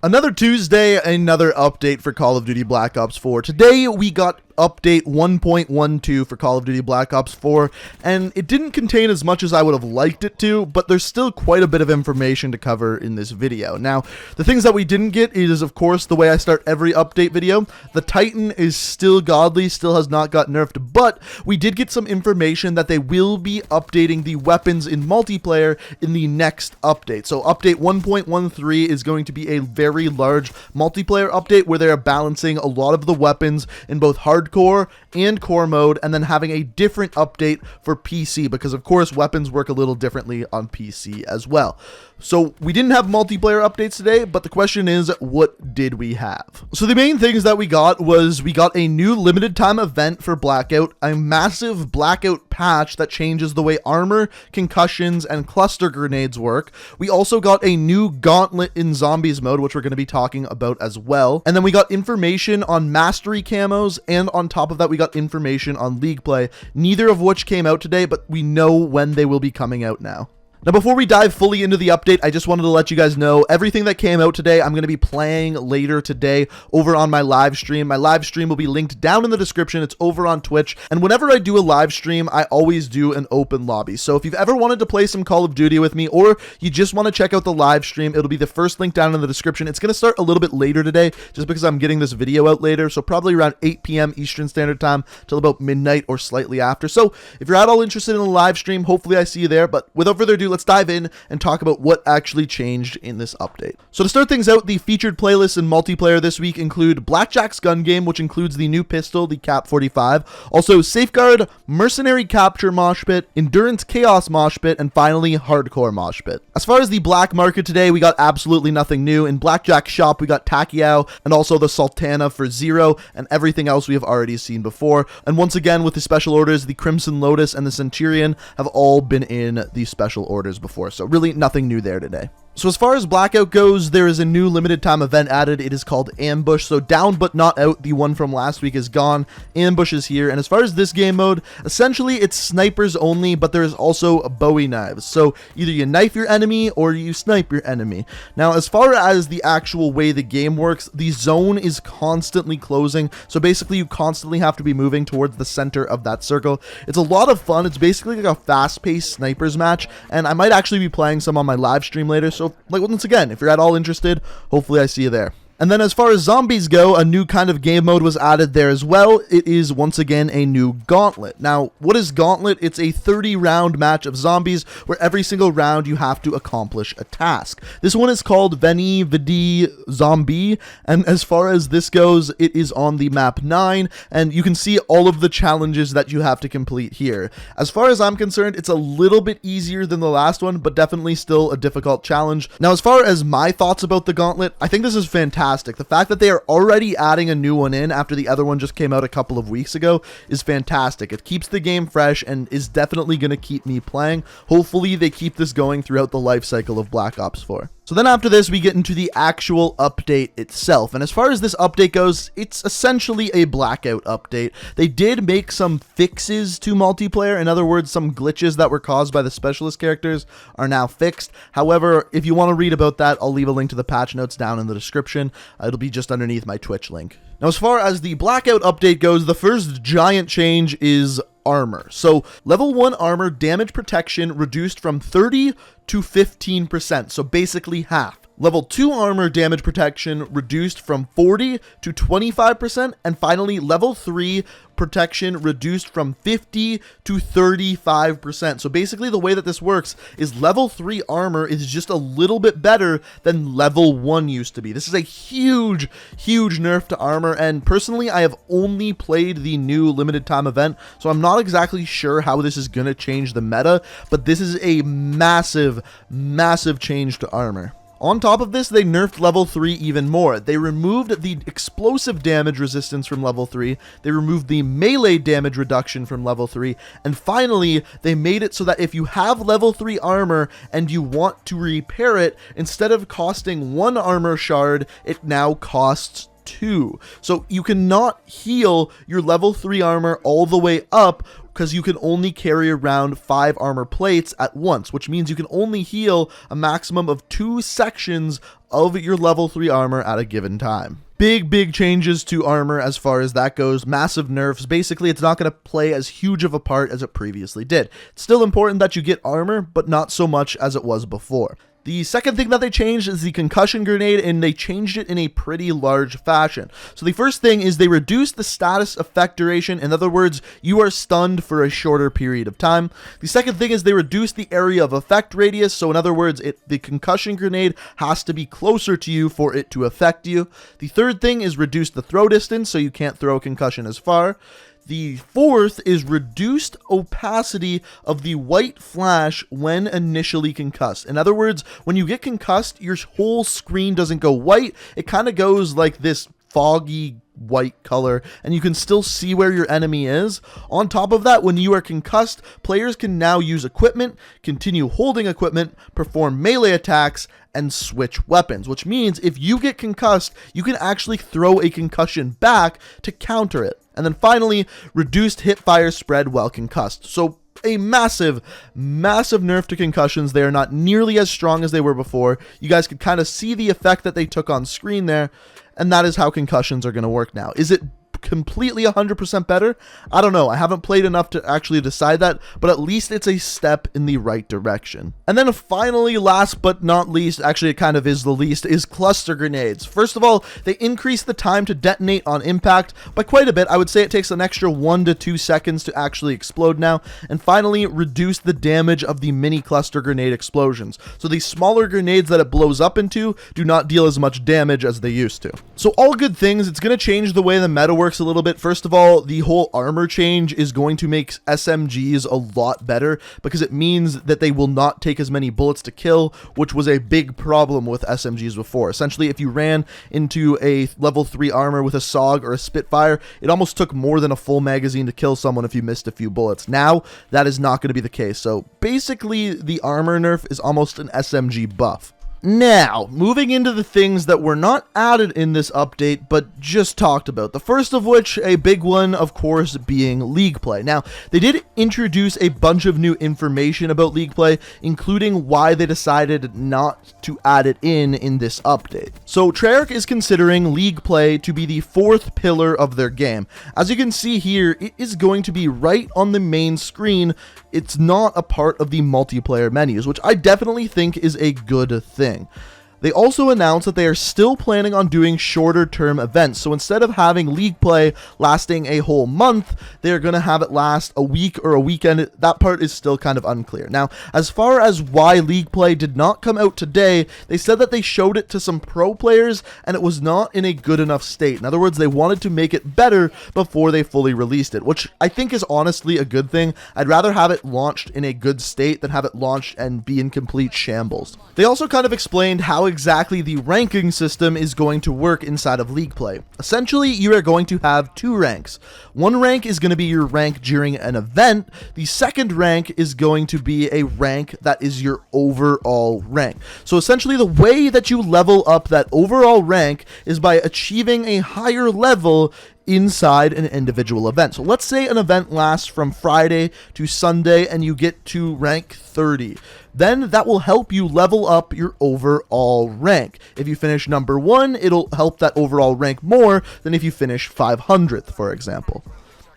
Another Tuesday, another update for Call of Duty Black Ops 4. Today we got update 1.12 for Call of Duty Black Ops 4, and it didn't contain as much as I would have liked it to, but there's still quite a bit of information to cover in this video. Now, the things that we didn't get is, of course, the way I start every update video. The Titan is still godly, still has not got nerfed, but we did get some information that they will be updating the weapons in multiplayer in the next update. So update 1.13 is going to be a very large multiplayer update where they are balancing a lot of the weapons in both hardcore and core mode, and then having a different update for PC, because of course weapons work a little differently on PC as well. So we didn't have multiplayer updates today, but the question is, what did we have? So the main things that we got was we got a new limited time event for Blackout, a massive Blackout patch that changes the way armor, concussions, and cluster grenades work. We also got a new Gauntlet in Zombies mode, which we're going to be talking about as well. And then we got information on mastery camos, and on top of that we got information on League Play, neither of which came out today, but we know when they will be coming out now. Now, before we dive fully into the update, I just wanted to let you guys know everything that came out today, I'm going to be playing later today over on my live stream. My live stream will be linked down in the description. It's over on Twitch. And whenever I do a live stream, I always do an open lobby. So if you've ever wanted to play some Call of Duty with me, or you just want to check out the live stream, it'll be the first link down in the description. It's going to start a little bit later today, just because I'm getting this video out later. So probably around 8 p.m. Eastern Standard Time till about midnight or slightly after. So if you're at all interested in the live stream, hopefully I see you there. But without further ado, let's dive in and talk about what actually changed in this update. So to start things out, the featured playlists in multiplayer this week include Blackjack's Gun Game, which includes the new pistol, the Cap 45, also Safeguard, Mercenary Capture Mosh Pit, Endurance Chaos Mosh Pit, and finally Hardcore Mosh Pit. As far as the black market today, we got absolutely nothing new. In Blackjack's shop, we got Takiao and also the Sultana for 0, and everything else we have already seen before. And once again, with the special orders, the Crimson Lotus and the Centurion have all been in the special orders before. So really nothing new there today. So as far as Blackout goes, there is a new limited time event added. It is called Ambush. So down but not out, the one from last week is gone. Ambush is here. And as far as this game mode, essentially it's snipers only, but there is also Bowie knives. So either you knife your enemy or you snipe your enemy. Now, as far as the actual way the game works, the zone is constantly closing. So basically you constantly have to be moving towards the center of that circle. It's a lot of fun. It's basically like a fast-paced snipers match, and I might actually be playing some on my live stream later. So like, once again, if you're at all interested, hopefully I see you there. And then as far as zombies go, a new kind of game mode was added there as well. It is once again a new Gauntlet. Now, what is Gauntlet? It's a 30-round match of zombies where every single round you have to accomplish a task. This one is called Veni Vidi Zombie, and as far as this goes, it is on the map 9, and you can see all of the challenges that you have to complete here. As far as I'm concerned, it's a little bit easier than the last one, but definitely still a difficult challenge. Now, as far as my thoughts about the Gauntlet, I think this is fantastic. The fact that they are already adding a new one in after the other one just came out a couple of weeks ago is fantastic. It keeps the game fresh and is definitely going to keep me playing. Hopefully they keep this going throughout the life cycle of Black Ops 4. So then after this, we get into the actual update itself. And as far as this update goes, it's essentially a Blackout update. They did make some fixes to multiplayer. In other words, some glitches that were caused by the specialist characters are now fixed. However, if you want to read about that, I'll leave a link to the patch notes down in the description. It'll be just underneath my Twitch link. Now, as far as the Blackout update goes, the first giant change is armor. So level 1 armor damage protection reduced from 30 to 15%, so basically half. Level 2 armor damage protection reduced from 40 to 25%, and finally level 3 protection reduced from 50 to 35%. So basically the way that this works is level 3 armor is just a little bit better than level 1 used to be. This is a huge nerf to armor, and personally I have only played the new limited time event, so I'm not exactly sure how this is going to change the meta, but this is a massive change to armor. On top of this, they nerfed level 3 even more. They removed the explosive damage resistance from level 3, they removed the melee damage reduction from level 3, and finally, they made it so that if you have level 3 armor and you want to repair it, instead of costing 1 armor shard, it now costs 2. So you cannot heal your level 3 armor all the way up because you can only carry around 5 armor plates at once, which means you can only heal a maximum of 2 sections of your level 3 armor at a given time. Big changes to armor as far as that goes. Massive nerfs. Basically, it's not going to play as huge of a part as it previously did. It's still important that you get armor, but not so much as it was before. The second thing that they changed is the concussion grenade, and they changed it in a pretty large fashion. So the first thing is they reduced the status effect duration. In other words, you are stunned for a shorter period of time. The second thing is they reduced the area of effect radius. So in other words, the concussion grenade has to be closer to you for it to affect you. The third thing is reduce the throw distance, so you can't throw a concussion as far. The fourth is reduced opacity of the white flash when initially concussed. In other words, when you get concussed, your whole screen doesn't go white. It kind of goes like this foggy white color, and you can still see where your enemy is. On top of that, when you are concussed, players can now use equipment, continue holding equipment, perform melee attacks, and switch weapons, which means if you get concussed, you can actually throw a concussion back to counter it. And then finally, reduced hip fire spread while concussed. So a massive nerf to concussions. They are not nearly as strong as they were before. You guys could kind of see the effect that they took on screen there, and that is how concussions are going to work now. Is it completely 100% better? I don't know. I haven't played enough to actually decide that, but at least it's a step in the right direction. And then finally, last but not least, actually it kind of is the least, is cluster grenades. First of all, they increase the time to detonate on impact by quite a bit. I would say it takes an extra 1 to 2 seconds to actually explode now. And finally, reduce the damage of the mini cluster grenade explosions. So these smaller grenades that it blows up into do not deal as much damage as they used to. So all good things. It's going to change the way the meta works a little bit. First of all, the whole armor change is going to make SMGs a lot better because it means that they will not take as many bullets to kill, which was a big problem with SMGs before. Essentially, if you ran into a level 3 armor with a SOG or a Spitfire, it almost took more than a full magazine to kill someone if you missed a few bullets. Now, that is not going to be the case. So basically, the armor nerf is almost an SMG buff. Now, moving into the things that were not added in this update, but just talked about. The first of which, a big one, of course, being League Play. Now, they did introduce a bunch of new information about League Play, including why they decided not to add it in this update. So, Treyarch is considering League Play to be the 4th pillar of their game. As you can see here, it is going to be right on the main screen. It's not a part of the multiplayer menus, which I definitely think is a good thing. They also announced that they are still planning on doing shorter term events. So instead of having League Play lasting a whole month, they're going to have it last a week or a weekend. That part is still kind of unclear. Now, as far as why League Play did not come out today, they said that they showed it to some pro players and it was not in a good enough state. In other words, they wanted to make it better before they fully released it, which I think is honestly a good thing. I'd rather have it launched in a good state than have it launched and be in complete shambles. They also kind of explained how exactly the ranking system is going to work inside of League Play. Essentially, you are going to have 2 ranks. One rank is going to be your rank during an event. The second rank is going to be a rank that is your overall rank. So essentially, the way that you level up that overall rank is by achieving a higher level inside an individual event. So let's say an event lasts from Friday to Sunday and you get to rank 30. Then that will help you level up your overall rank. If you finish number 1, it'll help that overall rank more than if you finish 500th, for example.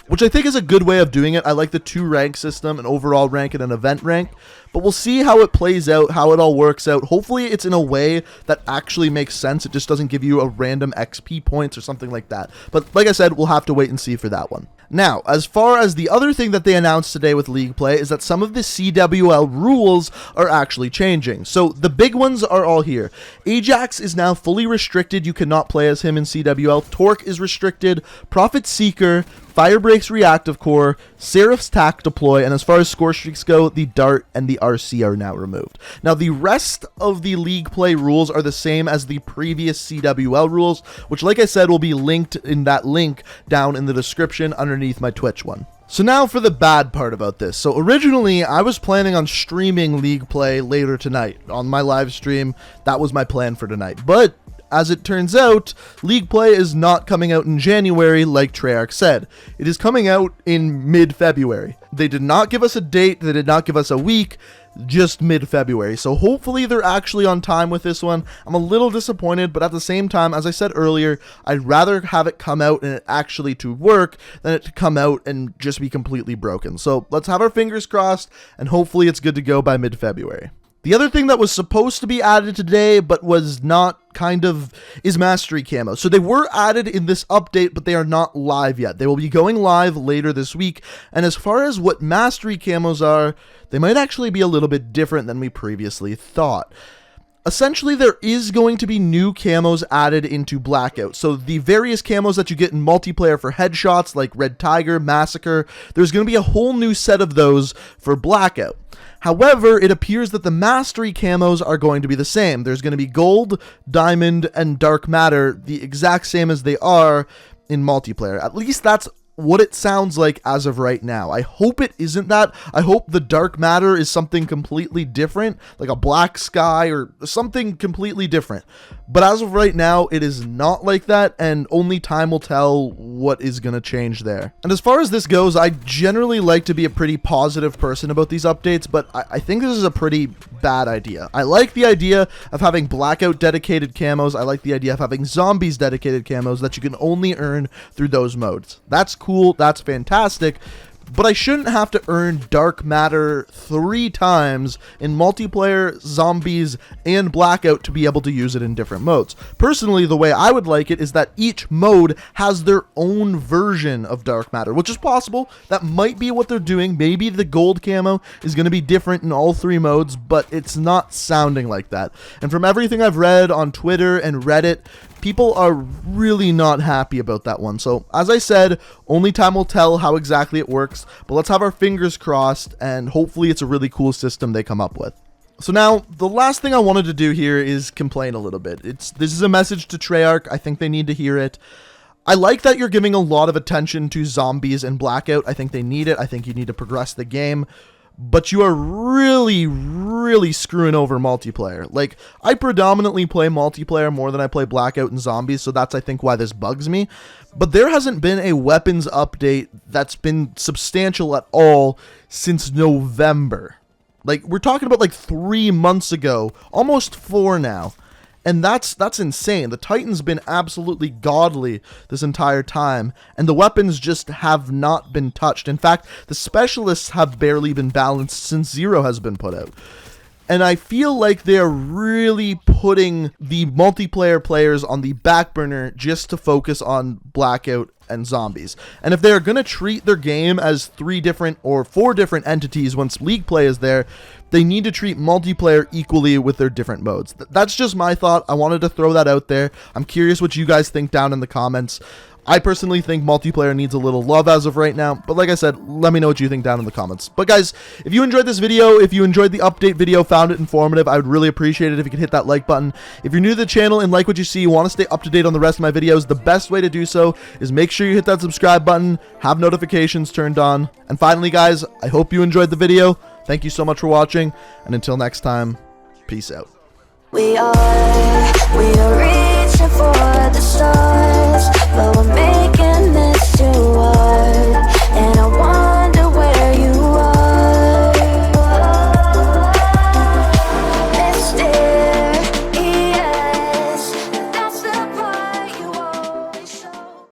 Which I think is a good way of doing it. I like the 2 rank system, an overall rank and an event rank. But we'll see how it plays out, how it all works out. Hopefully it's in a way that actually makes sense. It just doesn't give you a random XP points or something like that. But like I said, we'll have to wait and see for that one. Now, as far as the other thing that they announced today with League Play is that some of the CWL rules are actually changing. So the big ones are all here. Ajax is now fully restricted. You cannot play as him in CWL. Torque is restricted. Prophet Seeker, Firebreak's Reactive Core, Seraph's Tac Deploy, and as far as score streaks go, the Dart and the RC are now removed. Now, the rest of the League Play rules are the same as the previous CWL rules, which, like I said, will be linked in that link down in the description underneath my Twitch one. So now for the bad part about this. So originally, I was planning on streaming League Play later tonight on my live stream. That was my plan for tonight. But as it turns out, League Play is not coming out in January like Treyarch said. It is coming out in mid-February. They did not give us a date, they did not give us a week, just mid-February. So hopefully they're actually on time with this one. I'm a little disappointed, but at the same time, as I said earlier, I'd rather have it come out and it actually to work than it to come out and just be completely broken. So let's have our fingers crossed, and hopefully it's good to go by mid-February. The other thing that was supposed to be added today, but was not, is Mastery Camo. So they were added in this update, but they are not live yet. They will be going live later this week, and as far as what Mastery Camos are, they might actually be a little bit different than we previously thought. Essentially, there is going to be new camos added into Blackout. So the various camos that you get in multiplayer for headshots, like Red Tiger, Massacre, there's going to be a whole new set of those for Blackout. However, it appears that the Mastery camos are going to be the same. There's going to be Gold, Diamond, and Dark Matter, the exact same as they are in multiplayer. At least that's what it sounds like as of right now. I hope it isn't that. I hope the Dark Matter is something completely different, like a Black Sky or something completely different. But as of right now, it is not like that, and only time will tell what is going to change there. And as far as this goes, I generally like to be a pretty positive person about these updates, but I think this is a pretty bad idea. I like the idea of having Blackout dedicated camos. I like the idea of having Zombies dedicated camos that you can only earn through those modes. That's cool, that's fantastic, but I shouldn't have to earn Dark Matter 3 times in multiplayer, Zombies, and Blackout to be able to use it in different modes. Personally, the way I would like it is that each mode has their own version of Dark Matter, which is possible. That might be what they're doing. Maybe the Gold camo is going to be different in all 3 modes, but it's not sounding like that. And from everything I've read on Twitter and Reddit, people are really not happy about that one. So, as I said, only time will tell how exactly it works, but let's have our fingers crossed, and hopefully it's a really cool system they come up with. So now, the last thing I wanted to do here is complain a little bit. This is a message to Treyarch. I think they need to hear it. I like that you're giving a lot of attention to Zombies and Blackout. I think they need it. I think you need to progress the game. But you are really screwing over multiplayer. Like, I predominantly play multiplayer more than I play Blackout and Zombies, so that's, I think, why this bugs me. But there hasn't been a weapons update that's been substantial at all since November. Like, we're talking about, like, 3 months ago, almost 4 now. And that's insane. The Titan's been absolutely godly this entire time, and the weapons just have not been touched. In fact, the specialists have barely been balanced since Zero has been put out. And I feel like they're really putting the multiplayer players on the back burner just to focus on Blackout and Zombies. And if they're going to treat their game as 3 different or 4 different entities once League Play is there, they need to treat multiplayer equally with their different modes. That's just my thought. I wanted to throw that out there. I'm curious what you guys think down in the comments. I personally think multiplayer needs a little love as of right now, but like I said, let me know what you think down in the comments. But guys, if you enjoyed this video, if you enjoyed the update video, found it informative, I would really appreciate it if you could hit that like button. If you're new to the channel and like what you see, you want to stay up to date on the rest of my videos, the best way to do so is make sure you hit that subscribe button, have notifications turned on. And finally guys, I hope you enjoyed the video. Thank you so much for watching, and until next time, peace out. We are reaching for the stars, but we're making this too hard.